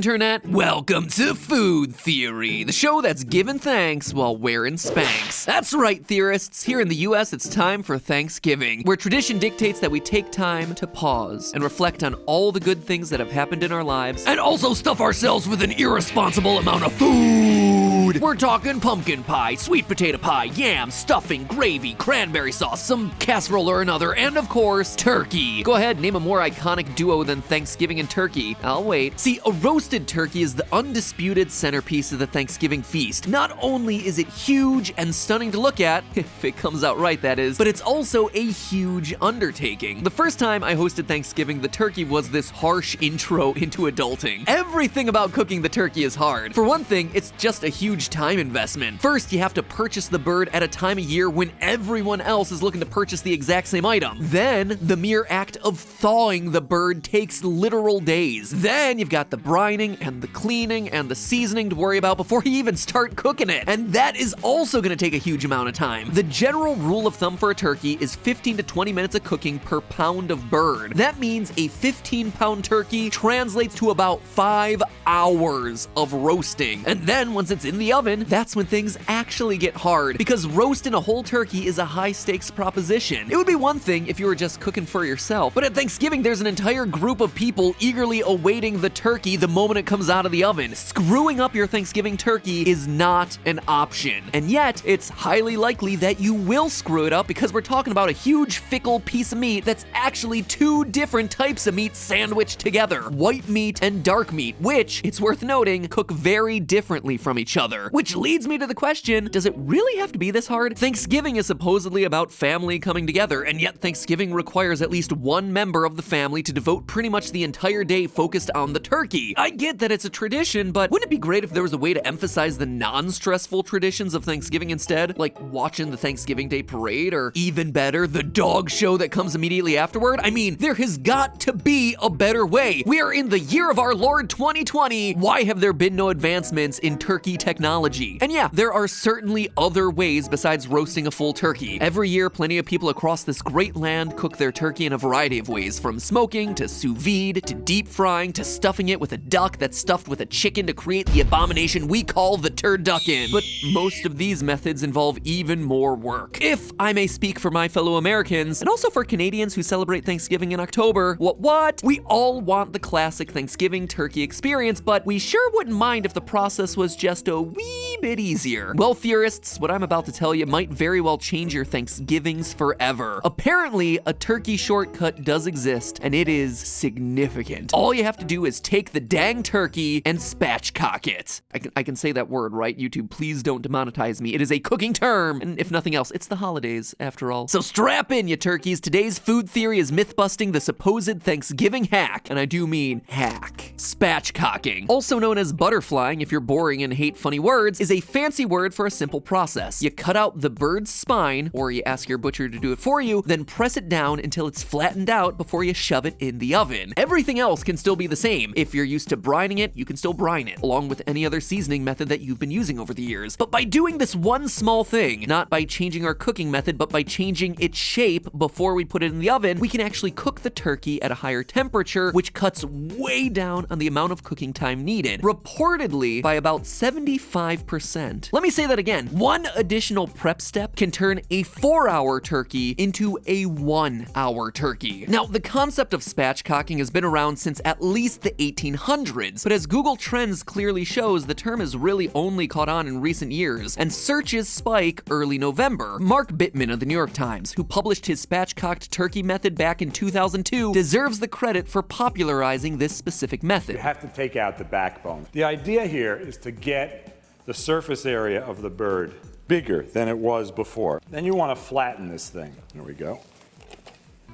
internet. Welcome to Food Theory, the show that's giving thanks while wearing Spanx. That's right, theorists. Here in the US, it's time for Thanksgiving, where tradition dictates that we take time to pause and reflect on all the good things that have happened in our lives, and also stuff ourselves with an irresponsible amount of food. We're talking pumpkin pie, sweet potato pie, yam, stuffing, gravy, cranberry sauce, some casserole or another, and of course, turkey. Go ahead, name a more iconic duo than Thanksgiving and turkey. I'll wait. See, a roasted turkey is the undisputed centerpiece of the Thanksgiving feast. Not only is it huge and stunning to look at, if it comes out right, that is, but it's also a huge undertaking. The first time I hosted Thanksgiving, the turkey was this harsh intro into adulting. Everything about cooking the turkey is hard. For one thing, it's just a huge time investment. First, you have to purchase the bird at a time of year when everyone else is looking to purchase the exact same item. Then, the mere act of thawing the bird takes literal days. Then, you've got the brining and the cleaning and the seasoning to worry about before you even start cooking it. And that is also gonna take a huge amount of time. The general rule of thumb for a turkey is 15 to 20 minutes of cooking per pound of bird. That means a 15-pound turkey translates to about 5 hours of roasting. And then once it's in the oven, that's when things actually get hard, because roasting a whole turkey is a high-stakes proposition. It would be one thing if you were just cooking for yourself, but at Thanksgiving, there's an entire group of people eagerly awaiting the turkey the moment it comes out of the oven. Screwing up your Thanksgiving turkey is not an option. And yet, it's highly likely that you will screw it up, because we're talking about a huge, fickle piece of meat that's actually two different types of meat sandwiched together. White meat and dark meat, which, it's worth noting, cook very differently from each other. Which leads me to the question, does it really have to be this hard? Thanksgiving is supposedly about family coming together, and yet Thanksgiving requires at least one member of the family to devote pretty much the entire day focused on the turkey. I get that it's a tradition, but wouldn't it be great if there was a way to emphasize the non-stressful traditions of Thanksgiving instead? Like watching the Thanksgiving Day parade, or even better, the dog show that comes immediately afterward? I mean, there has got to be a better way. We are in the year of our Lord 2020. Why have there been no advancements in turkey technology? And yeah, there are certainly other ways besides roasting a full turkey. Every year, plenty of people across this great land cook their turkey in a variety of ways, from smoking to sous vide to deep frying to stuffing it with a duck that's stuffed with a chicken to create the abomination we call the turducken. But most of these methods involve even more work. If I may speak for my fellow Americans, and also for Canadians who celebrate Thanksgiving in October, what? We all want the classic Thanksgiving turkey experience, but we sure wouldn't mind if the process was just a wee bit easier. Well, theorists, what I'm about to tell you might very well change your Thanksgivings forever. Apparently, a turkey shortcut does exist, and it is significant. All you have to do is take the dang turkey and spatchcock it. I can say that word, right? YouTube, please don't demonetize me. It is a cooking term, and if nothing else, it's the holidays, after all. So strap in, you turkeys. Today's food theory is myth-busting the supposed Thanksgiving hack, and I do mean hack. Spatchcocking, also known as butterflying if you're boring and hate funny words, is a fancy word for a simple process. You cut out the bird's spine, or you ask your butcher to do it for you, then press it down until it's flattened out before you shove it in the oven. Everything else can still be the same. If you're used to brining it, you can still brine it, along with any other seasoning method that you've been using over the years. But by doing this one small thing, not by changing our cooking method, but by changing its shape before we put it in the oven, we can actually cook the turkey at a higher temperature, which cuts way down on the amount of cooking time needed, reportedly by about 75%. Let me say that again. One additional prep step can turn a 4-hour turkey into a 1-hour turkey. Now, the concept of spatchcocking has been around since at least the 1800s, but as Google Trends clearly shows, the term has really only caught on in recent years, and searches spike early November. Mark Bittman of the New York Times, who published his spatchcocked turkey method back in 2002, deserves the credit for popularizing this specific method. You have to take out the backbone. The idea here is to get the surface area of the bird bigger than it was before. Then you want to flatten this thing. There we go.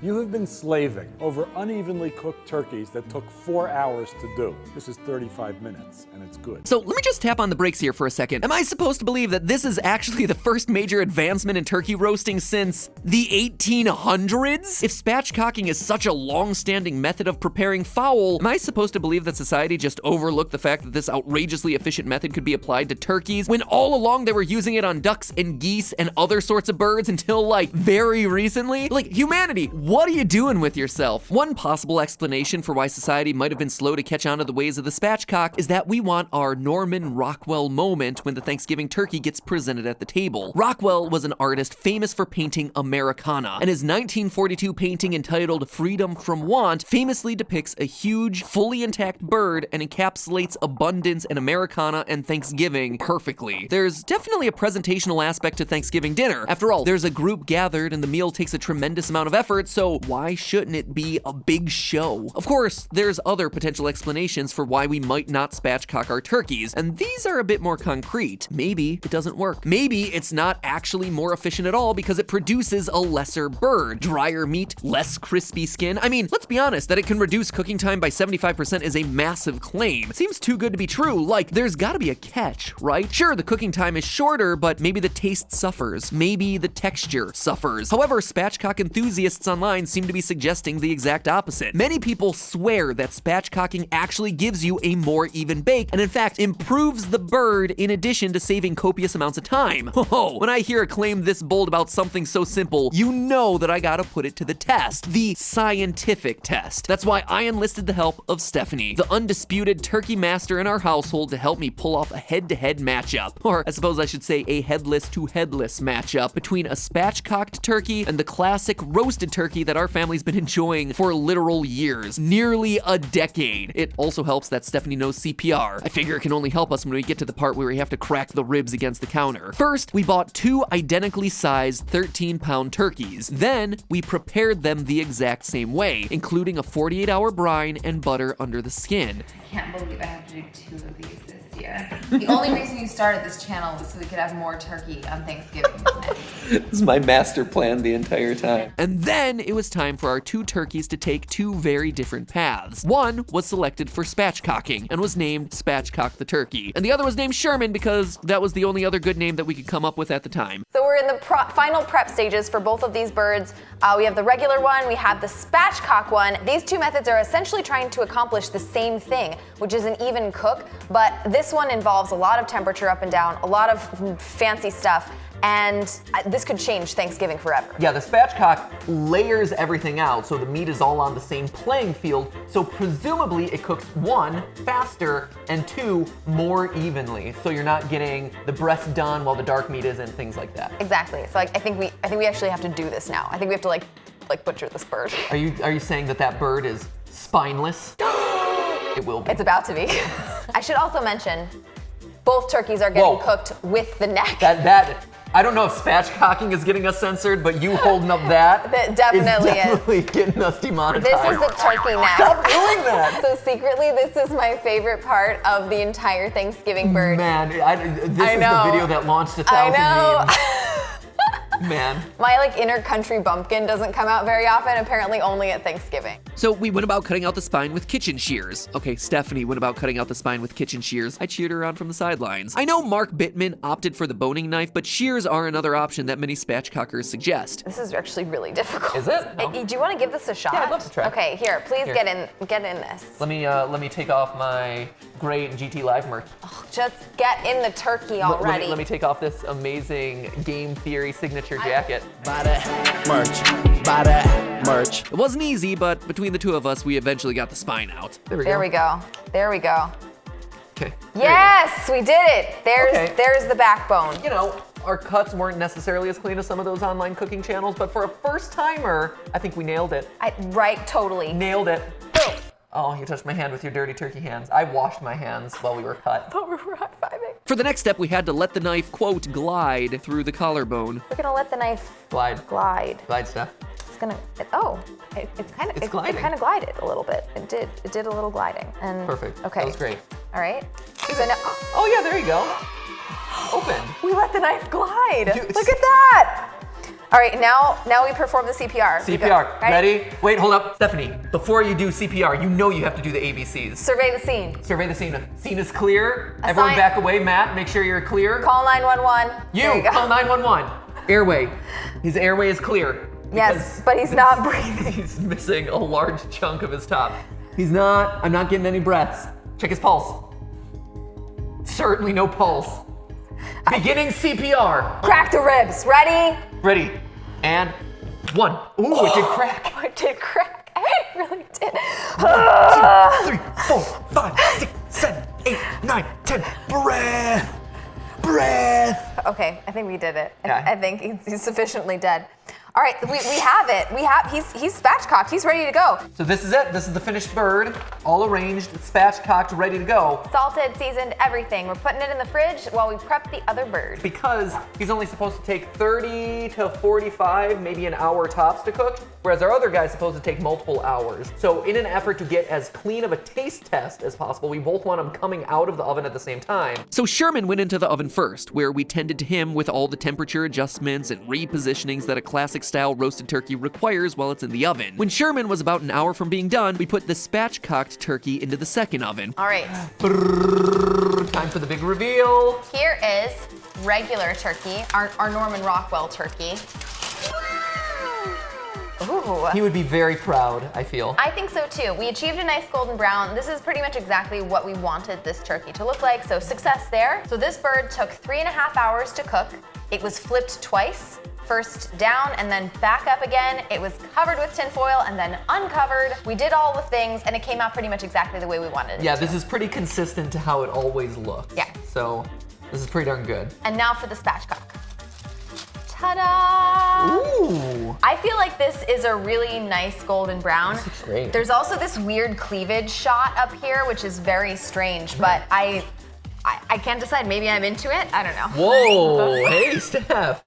You have been slaving over unevenly cooked turkeys that took 4 hours to do. This is 35 minutes, and it's good. So let me just tap on the brakes here for a second. Am I supposed to believe that this is actually the first major advancement in turkey roasting since the 1800s? If spatchcocking is such a long-standing method of preparing fowl, am I supposed to believe that society just overlooked the fact that this outrageously efficient method could be applied to turkeys, when all along they were using it on ducks and geese and other sorts of birds until, like, very recently? Like, humanity, What are you doing with yourself? One possible explanation for why society might have been slow to catch on to the ways of the spatchcock is that we want our Norman Rockwell moment when the Thanksgiving turkey gets presented at the table. Rockwell was an artist famous for painting Americana, and his 1942 painting entitled Freedom from Want famously depicts a huge, fully intact bird and encapsulates abundance and Americana and Thanksgiving perfectly. There's definitely a presentational aspect to Thanksgiving dinner. After all, there's a group gathered and the meal takes a tremendous amount of effort, so why shouldn't it be a big show? Of course, there's other potential explanations for why we might not spatchcock our turkeys, and these are a bit more concrete. Maybe it doesn't work. Maybe it's not actually more efficient at all because it produces a lesser bird. Drier meat, less crispy skin. I mean, let's be honest, that it can reduce cooking time by 75% is a massive claim. It seems too good to be true. Like, there's gotta be a catch, right? Sure, the cooking time is shorter, but maybe the taste suffers. Maybe the texture suffers. However, spatchcock enthusiasts online seem to be suggesting the exact opposite. Many people swear that spatchcocking actually gives you a more even bake, and in fact, improves the bird in addition to saving copious amounts of time. Oh, when I hear a claim this bold about something so simple, you know that I gotta put it to the test. The scientific test. That's why I enlisted the help of Stephanie, the undisputed turkey master in our household, to help me pull off a head-to-head matchup. Or I suppose I should say a headless-to-headless matchup between a spatchcocked turkey and the classic roasted turkey that our family's been enjoying for literal years, nearly a decade. It also helps that Stephanie knows CPR. I figure it can only help us when we get to the part where we have to crack the ribs against the counter. First, we bought 2 identically sized 13-pound turkeys. Then, we prepared them the exact same way, including a 48-hour brine and butter under the skin. I can't believe I have to do 2 of these this year. The only reason you started this channel was so we could have more turkey on Thanksgiving, isn't it? This is my master plan the entire time. And then it was time for our 2 turkeys to take 2 very different paths. One was selected for spatchcocking and was named Spatchcock the Turkey. And the other was named Sherman because that was the only other good name that we could come up with at the time. So we're in the final prep stages for both of these birds. We have the regular one, we have the spatchcock one. These 2 methods are essentially trying to accomplish the same thing, which is an even cook, but this one involves a lot of temperature up and down, a lot of fancy stuff, and this could change Thanksgiving forever. Yeah, the spatchcock layers everything out so the meat is all on the same playing field, so presumably it cooks 1, faster, and 2, more evenly, so you're not getting the breast done while the dark meat isn't, things like that. Exactly. So I think we actually have to do this now. I think we have to like butcher this bird. Are you saying that bird is spineless? It will be. It's about to be. I should also mention, both turkeys are getting cooked with the neck. I don't know if spatchcocking is getting us censored, but you holding up that definitely is getting us demonetized. This is the turkey neck. Stop doing that! So secretly, this is my favorite part of the entire Thanksgiving bird. Man, this is the video that launched 1,000 memes. Man. My inner country bumpkin doesn't come out very often, apparently only at Thanksgiving. So we went about cutting out the spine with kitchen shears. Okay, Stephanie went about cutting out the spine with kitchen shears. I cheered her on from the sidelines. I know Mark Bittman opted for the boning knife, but shears are another option that many spatchcockers suggest. This is actually really difficult. Is it? No. Do you want to give this a shot? Yeah, I'd love to try. Okay, here, please get in this. Let me take off my great GT Live merch. Oh, just get in the turkey already. Let me take off this amazing Game Theory signature jacket. Buy that merch. It wasn't easy, but between the 2 of us, we eventually got the spine out. There we go. Okay. Yes, we did it. There's the backbone. You know, our cuts weren't necessarily as clean as some of those online cooking channels, but for a first timer, I think we nailed it. Right, totally. Nailed it. Oh, you touched my hand with your dirty turkey hands. I washed my hands while we were cut. But we were high-fiving. For the next step, we had to let the knife, quote, glide through the collarbone. We're gonna let the knife glide, Steph. It's kind of glided a little bit. It did a little gliding. And perfect. Okay. That was great. All right. So now, oh yeah, there you go. Open. We let the knife glide. Look at that. All right, now we perform the CPR. CPR, ready? Wait, hold up. Stephanie, before you do CPR, you know you have to do the ABCs. Survey the scene. Survey the scene. Scene is clear. Everyone back away. Matt, make sure you're clear. Call 911. You call 911. Airway. His airway is clear. Yes, but he's not breathing. He's missing a large chunk of his top. I'm not getting any breaths. Check his pulse. Certainly no pulse. Beginning CPR. Crack the ribs. Ready? Ready. And 1. Ooh, it did crack. Oh, it did crack. It really did. 1, 2, 3, 4, 5, 6, 7, 8, 9, 10. Breath. Breath. Okay, I think we did it. Yeah. I think he's sufficiently dead. All right, we have it. He's spatchcocked. He's ready to go. So this is it. This is the finished bird, all arranged, spatchcocked, ready to go. Salted, seasoned, everything. We're putting it in the fridge while we prep the other bird. Because he's only supposed to take 30 to 45, maybe an hour tops to cook, whereas our other guy's supposed to take multiple hours. So in an effort to get as clean of a taste test as possible, we both want them coming out of the oven at the same time. So Sherman went into the oven first, where we tended to him with all the temperature adjustments and repositionings that a classic style roasted turkey requires while it's in the oven. When Sherman was about an hour from being done, we put the spatchcocked turkey into the second oven. All right, Time for the big reveal. here is regular turkey, our Norman Rockwell turkey. Ooh. He would be very proud, I feel. I think so too. We achieved a nice golden brown. This is pretty much exactly what we wanted this turkey to look like, so success there. So this bird took 3.5 hours to cook. It was flipped twice, first down and then back up again. It was covered with tin foil and then uncovered. We did all the things and it came out pretty much exactly the way we wanted it Yeah, to. this is pretty consistent to how it always looks. Yeah. So this is pretty darn good. And now for the spatchcock. Ta-da! Ooh. I feel like this is a really nice golden brown. This looks great. There's also this weird cleavage shot up here, which is very strange, but I can't decide. Maybe I'm into it. I don't know. Whoa, hey, Steph.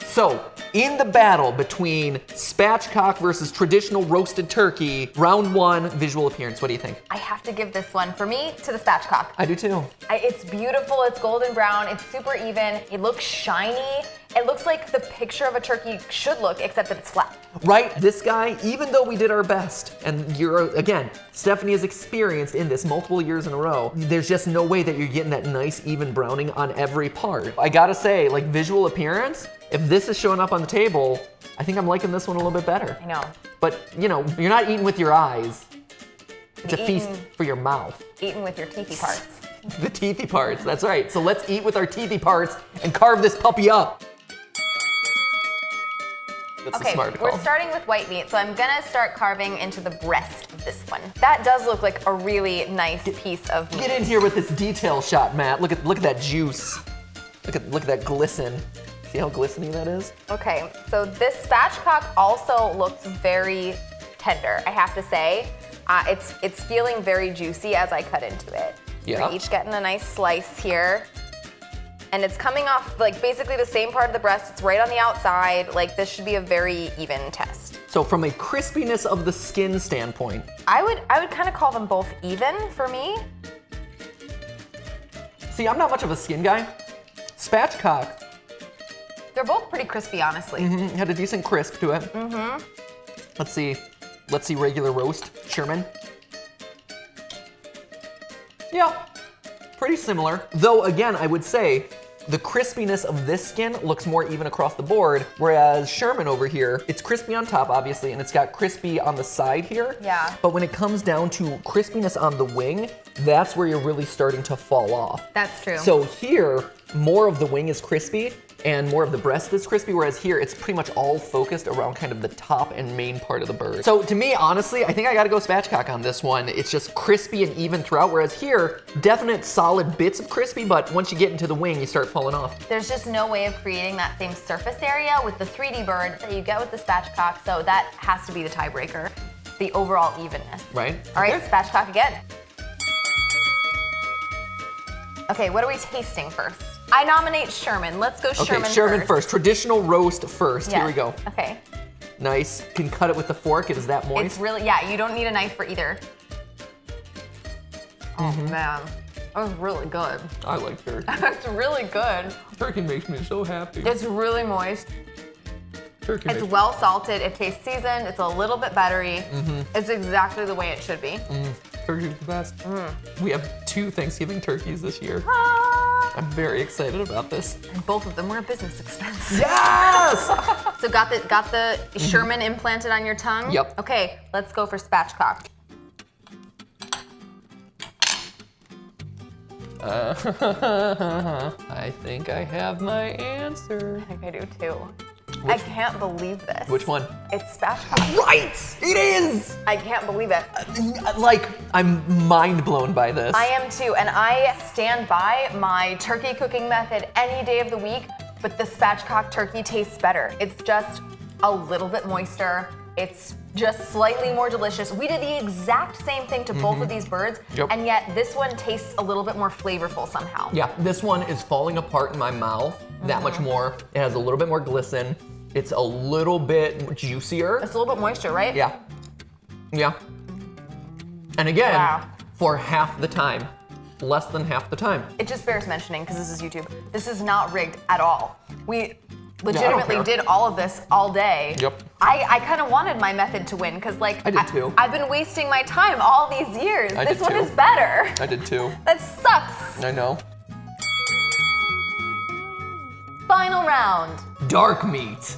So, in the battle between spatchcock versus traditional roasted turkey, round 1, visual appearance, what do you think? I have to give this one, for me, to the spatchcock. I do too. It's beautiful, it's golden brown, it's super even, it looks shiny. It looks like the picture of a turkey should look, except that it's flat. Right, this guy, even though we did our best, and again, Stephanie is experienced in this multiple years in a row, there's just no way that you're getting that nice even browning on every part. I gotta say, like visual appearance, if this is showing up on the table, I think I'm liking this one a little bit better. I know. But, you know, you're not eating with your eyes. It's a You're feast eating- for your mouth. Eaten with your teethy parts. The teethy parts, that's right. So let's eat with our teethy parts and carve this puppy up. That's a Okay, smart we're call. starting with white meat, so I'm gonna start carving into the breast of this one. That does look like a really nice piece of meat. Get in here with this detail shot, Matt. Look at that juice. Look at that glisten. See how glistening that is? Okay, so this spatchcock also looks very tender, I have to say. It's feeling very juicy as I cut into it. Yeah. We're each getting a nice slice here. And it's coming off like basically the same part of the breast. It's right on the outside. Like this should be a very even test. So from a crispiness of the skin standpoint, I would kind of call them both even for me. see, I'm not much of a skin guy. Spatchcock They're both pretty crispy, honestly. had a decent crisp to it. Let's see regular roast, Sherman. Yeah, pretty similar. Though again, I would say the crispiness of this skin looks more even across the board, whereas Sherman over here, it's crispy on top, obviously, and it's got crispy on the side here. Yeah. But when it comes down to crispiness on the wing, that's where you're really starting to fall off. That's true. So here, more of the wing is crispy and more of the breast is crispy, whereas here it's pretty much all focused around kind of the top and main part of the bird. So to me, honestly, I think I gotta go spatchcock on this one. It's just crispy and even throughout, whereas here, definite solid bits of crispy, but once you get into the wing, you start falling off. There's just no way of creating that same surface area with the 3D bird that you get with the spatchcock, so that has to be the tiebreaker, the overall evenness. Right. All right, Okay. spatchcock again. Okay, what are we tasting first? I nominate Sherman. Let's go Sherman Okay, Sherman first. Traditional roast first. Here we Yes. go. Okay. Nice. Can cut it with the fork. It is that moist. It's really, yeah, you don't need a knife for either. Oh man, that was really good. I like turkey. That's really good. Turkey makes me so happy. It's really moist. Turkey It's well salted. It tastes seasoned. It's a little bit buttery. Mm-hmm. It's exactly the way it should be. Turkey's the best. We have 2 Thanksgiving turkeys this year. Ah. I'm very excited about this. And both of them were a business expense. Yes! So got the Sherman implanted on your tongue? Yep. Okay, let's go for spatchcock. I think I have my answer. I think I do too. I can't believe this. Which one? It's spatchcock. Right! It is! I can't believe it. Like, I'm mind blown by this. I am too, and I stand by my turkey cooking method any day of the week, but the spatchcock turkey tastes better. It's just a little bit moister. It's just slightly more delicious. We did the exact same thing to both of these birds, and yet this one tastes a little bit more flavorful somehow. Yeah, this one is falling apart in my mouth that much more. It has a little bit more glisten. It's a little bit juicier. It's a little bit moisture, right? Yeah. Yeah. And again, Wow. for half the time. Less than half the time. It just bears mentioning, because this is YouTube, this is not rigged at all. We legitimately care. did all of this all day. Yep. I kind of wanted my method to win, because like, I did too. I've been wasting my time all these years. I This did one too. is better. I did too. That sucks. I know. Final round. Dark meat.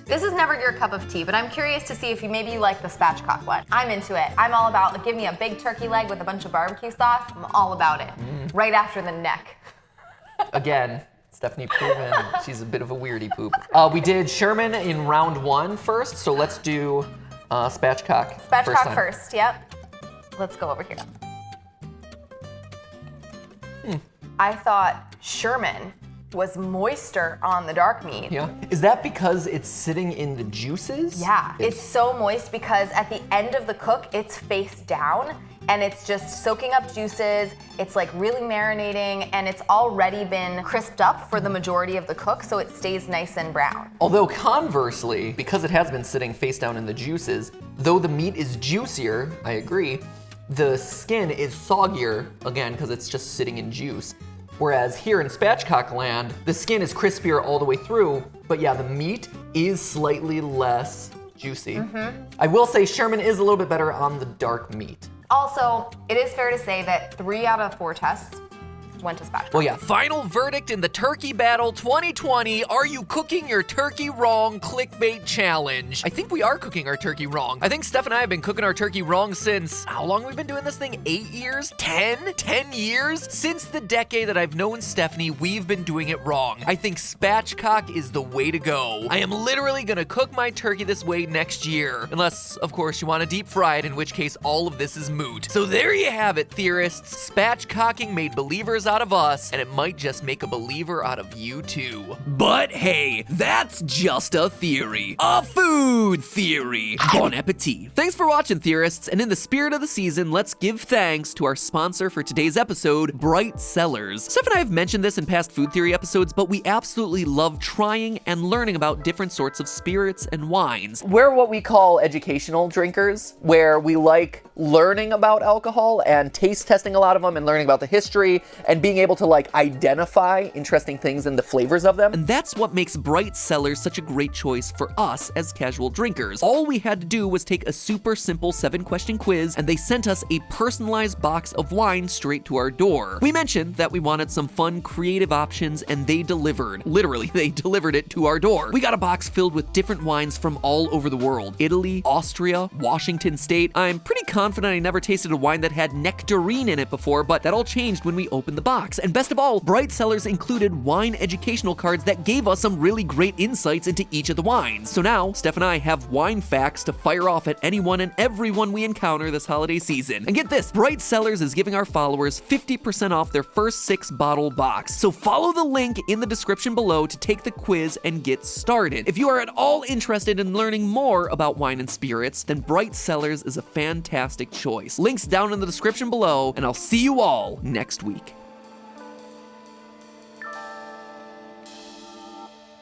This is never your cup of tea, but I'm curious to see if maybe you like the spatchcock one. I'm into it. I'm all about, like, give me a big turkey leg with a bunch of barbecue sauce. I'm all about it. Right after the neck. Again, Stephanie proven she's a bit of a weirdy poop. We did Sherman in round 1 first, so let's do spatchcock. Spatchcock first, yep. Let's go over here. I thought Sherman was moister on the dark meat. Yeah. Is that because it's sitting in the juices? Yeah, it's so moist because at the end of the cook, it's face down and it's just soaking up juices. It's like really marinating and it's already been crisped up for the majority of the cook, so it stays nice and brown. Although conversely, because it has been sitting face down in the juices, though the meat is juicier, I agree, the skin is soggier, again, because it's just sitting in juice. Whereas here in spatchcock land, the skin is crispier all the way through, but yeah, the meat is slightly less juicy. I will say Sherman is a little bit better on the dark meat. Also, it is fair to say that 3 out of 4 tests went to spatchcock. Well, yeah. Final verdict in the Turkey Battle 2020. Are you cooking your turkey wrong clickbait challenge? I think we are cooking our turkey wrong. I think Steph and I have been cooking our turkey wrong since, how long have we been doing this thing? 8 years? 10? 10 years? Since the decade that I've known Stephanie, we've been doing it wrong. I think spatchcock is the way to go. I am literally gonna cook my turkey this way next year. Unless, of course, you want to deep fry it, in which case all of this is moot. So there you have it, theorists. Spatchcocking made believers out of us, and it might just make a believer out of you too. But hey, that's just a theory. A food theory. Bon appetit. Thanks for watching, theorists, and in the spirit of the season, let's give thanks to our sponsor for today's episode, Bright Cellars. Steph and I have mentioned this in past food theory episodes, but we absolutely love trying and learning about different sorts of spirits and wines. We're what we call educational drinkers, where we like learning about alcohol and taste testing a lot of them and learning about the history and being able to like identify interesting things in the flavors of them. And that's what makes Bright Cellars such a great choice for us as casual drinkers. All we had to do was take a super simple 7-question quiz, and they sent us a personalized box of wine straight to our door. We mentioned that we wanted some fun, creative options, and they delivered. Literally, they delivered it to our door. We got a box filled with different wines from all over the world. Italy, Austria, Washington State. I'm pretty confident I never tasted a wine that had nectarine in it before, but that all changed when we opened the box. And best of all, Bright Cellars included wine educational cards that gave us some really great insights into each of the wines. So now, Steph and I have wine facts to fire off at anyone and everyone we encounter this holiday season. And get this, Bright Cellars is giving our followers 50% off their first 6-bottle box. So follow the link in the description below to take the quiz and get started. If you are at all interested in learning more about wine and spirits, then Bright Cellars is a fantastic choice. Links down in the description below, and I'll see you all next week.